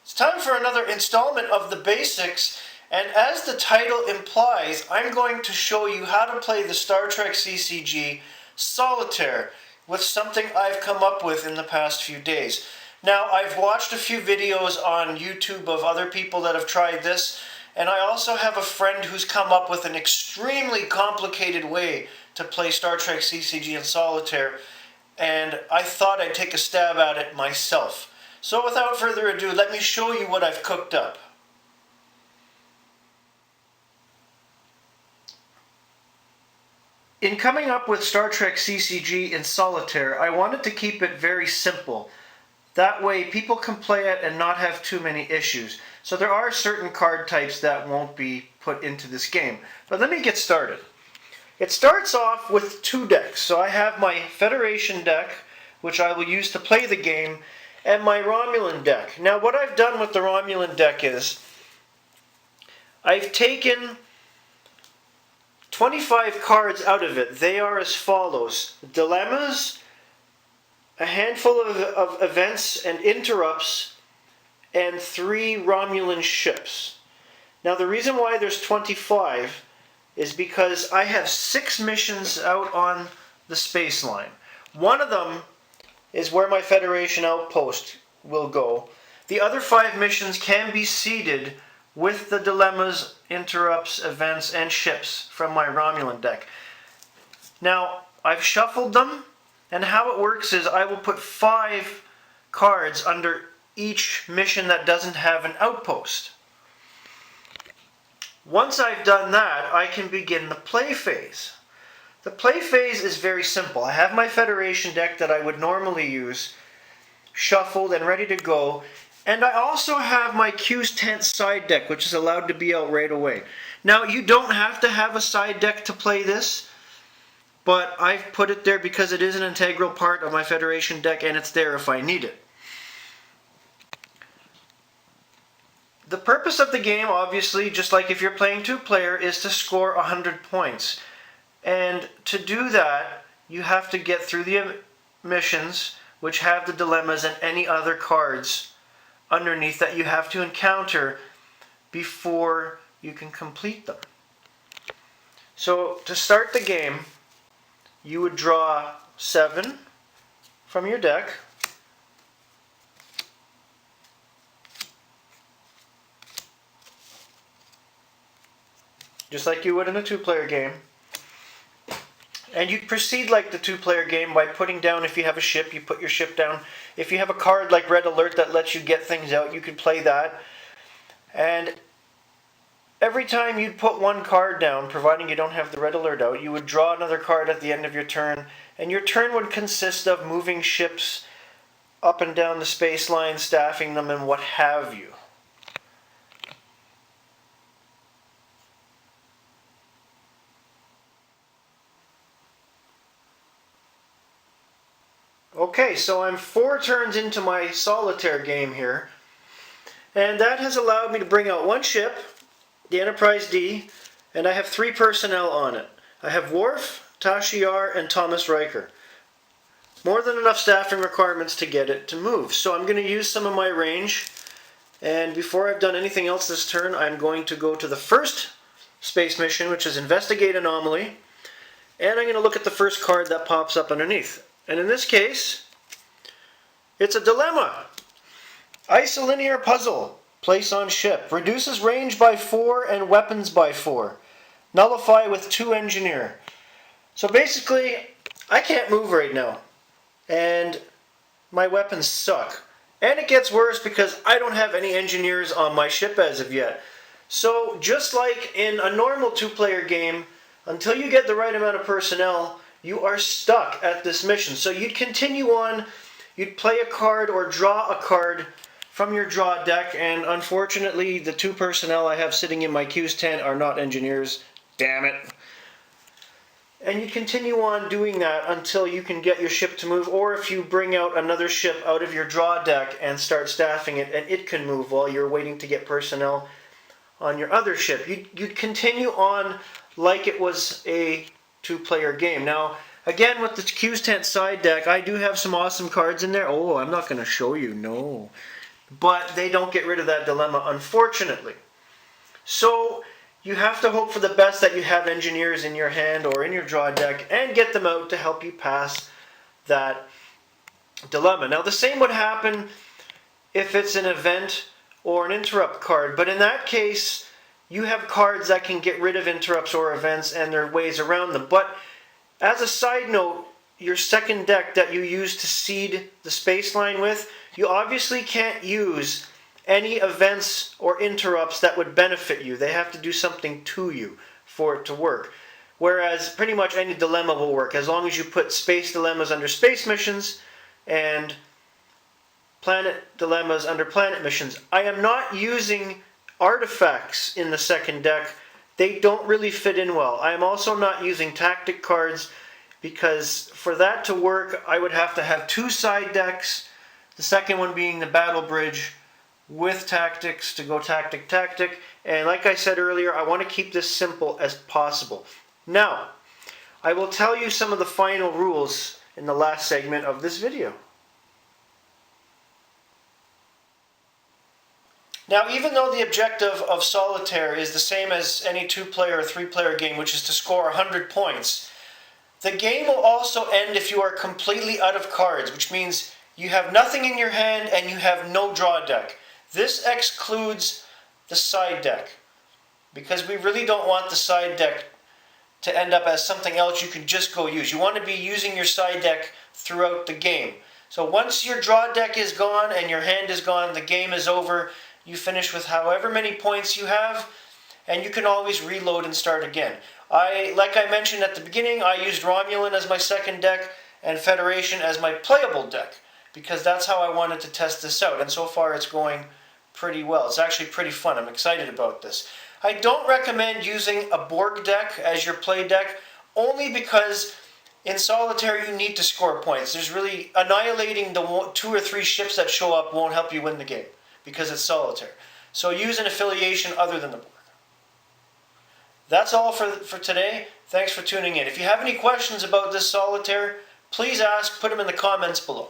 It's time for another installment of the basics, and as the title implies, I'm going to show you how to play the Star Trek CCG Solitaire with something I've come up with in the past few days. Now, I've watched a few videos on YouTube of other people that have tried this, and I also have a friend who's come up with an extremely complicated way to play Star Trek CCG in Solitaire, and I thought I'd take a stab at it myself. So without further ado, let me show you what I've cooked up. In coming up with Star Trek CCG in Solitaire, I wanted to keep it very simple. That way people can play it and not have too many issues. So there are certain card types that won't be put into this game. But let me get started. It starts off with two decks. So I have my Federation deck, which I will use to play the game, and my Romulan deck. Now what I've done with the Romulan deck is I've taken 25 cards out of it. They are as follows: dilemmas, a handful of events and interrupts, and 3 Romulan ships. Now the reason why there's 25 is because I have 6 missions out on the space line. One of them is where my Federation outpost will go. The other 5 missions can be seeded with the dilemmas, interrupts, events, and ships from my Romulan deck. Now, I've shuffled them, and how it works is I will put 5 cards under each mission that doesn't have an outpost. Once I've done that, I can begin the play phase. The play phase is very simple. I have my Federation deck that I would normally use, shuffled and ready to go, and I also have my Q's Tent side deck, which is allowed to be out right away. Now, you don't have to have a side deck to play this, but I've put it there because it is an integral part of my Federation deck, and it's there if I need it. The purpose of the game, obviously, just like if you're playing 2-player, is to score 100 points. And to do that, you have to get through the missions, which have the dilemmas and any other cards underneath that you have to encounter before you can complete them. So to start the game, you would draw 7 from your deck. Just like you would in a 2-player game. And you proceed like the 2-player game by putting down, if you have a ship, you put your ship down. If you have a card like Red Alert that lets you get things out, you can play that. And every time you'd put 1 card down, providing you don't have the Red Alert out, you would draw another card at the end of your turn. And your turn would consist of moving ships up and down the space line, staffing them, and what have you. Okay, so I'm 4 turns into my Solitaire game here, and that has allowed me to bring out 1 ship, the Enterprise D, and I have 3 personnel on it. I have Worf, Tasha Yar, and Thomas Riker. More than enough staffing requirements to get it to move, so I'm going to use some of my range, and before I've done anything else this turn, I'm going to go to the first space mission, which is Investigate Anomaly, and I'm going to look at the first card that pops up underneath. And in this case, it's a dilemma. Isolinear puzzle. Place on ship. Reduces range by 4 and weapons by 4. Nullify with 2 engineer. So basically, I can't move right now. And my weapons suck. And it gets worse because I don't have any engineers on my ship as of yet. So just like in a normal 2-player game, until you get the right amount of personnel, you are stuck at this mission. So you'd continue on, you'd play a card or draw a card from your draw deck, and unfortunately the 2 personnel I have sitting in my Q's tent are not engineers. Damn it. And you continue on doing that until you can get your ship to move, or if you bring out another ship out of your draw deck and start staffing it, and it can move while you're waiting to get personnel on your other ship. You'd continue on like it was a 2-player game. Now, again, with the Q's Tent side deck, I do have some awesome cards in there. Oh, I'm not going to show you, no. but they don't get rid of that dilemma, unfortunately. So you have to hope for the best that you have engineers in your hand or in your draw deck and get them out to help you pass that dilemma. Now the same would happen if it's an event or an interrupt card, but in that case you have cards that can get rid of interrupts or events, and there are ways around them. But as a side note, your second deck that you use to seed the space line with, you obviously can't use any events or interrupts that would benefit you. They have to do something to you for it to work. Whereas pretty much any dilemma will work as long as you put space dilemmas under space missions and planet dilemmas under planet missions. I am not using artifacts in the second deck. They don't really fit in well. I am also not using tactic cards because for that to work I would have to have two side decks, the second one being the battle bridge with tactics to go tactic, and like I said earlier, I want to keep this simple as possible. Now, I will tell you some of the final rules in the last segment of this video. Now, even though the objective of Solitaire is the same as any two-player or three-player game, which is to score 100 points, the game will also end if you are completely out of cards, which means you have nothing in your hand and you have no draw deck. This excludes the side deck, because we really don't want the side deck to end up as something else you can just go use. You want to be using your side deck throughout the game. So once your draw deck is gone and your hand is gone, the game is over. You finish with however many points you have, and you can always reload and start again. Like I mentioned at the beginning, I used Romulan as my second deck and Federation as my playable deck, because that's how I wanted to test this out, and so far it's going pretty well. It's actually pretty fun. I'm excited about this. I don't recommend using a Borg deck as your play deck, only because in Solitaire you need to score points. There's really annihilating the 2 or 3 ships that show up won't help you win the game, because it's Solitaire. So use an affiliation other than the Borg. That's all for today. Thanks for tuning in. If you have any questions about this Solitaire, please ask, put them in the comments below.